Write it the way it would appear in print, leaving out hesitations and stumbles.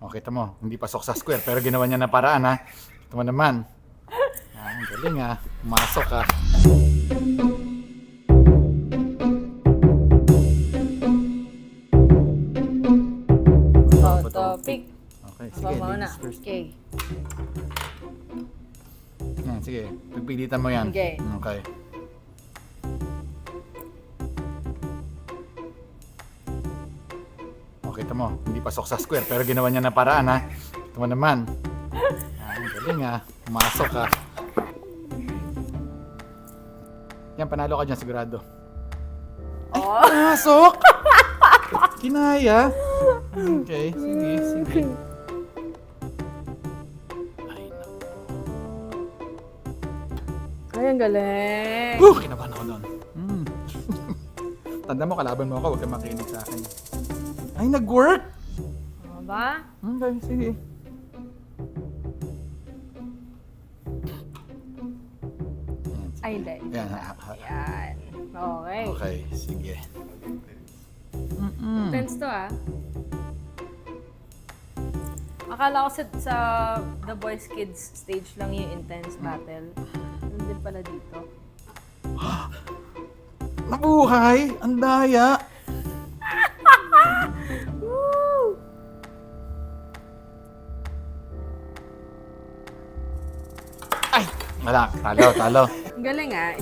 O, kita mo, hindi pasok sa square, pero ginawa niya na paraan, ha? Kita mo naman. Ang galing, ha? Pumasok, ha? Topic. Okay, Ako sige, muna. ladies first. Okay. Yan, sige. Pagpilitan mo yan. Okay. Okay. O, kita mo, hindi pasok sa square, pero ginawa niya na paraan, ha? Kita mo naman. Ang galing, ha? Pumasok, ha? Yan, panalo ka dyan, sigurado. Ay, pumasok! Kinaya. Okay, sige, sige. Ay, naku. Ay, ang galing. Kinabahan ako doon. Tanda mo, kalaban mo ako, huwag kang makinig sa akin. Ay, nag-work! Ano ba? Okay, sige. Ay, hindi. Yan, Yan. Okay. okay, sige. Tense to, ah. Akala ko sa The Boys Kids stage lang yung intense battle. Nandun pala dito. Nabuhay! Ang daya! Woo! Ay! Wala, talo, talo. Ang galing, ah.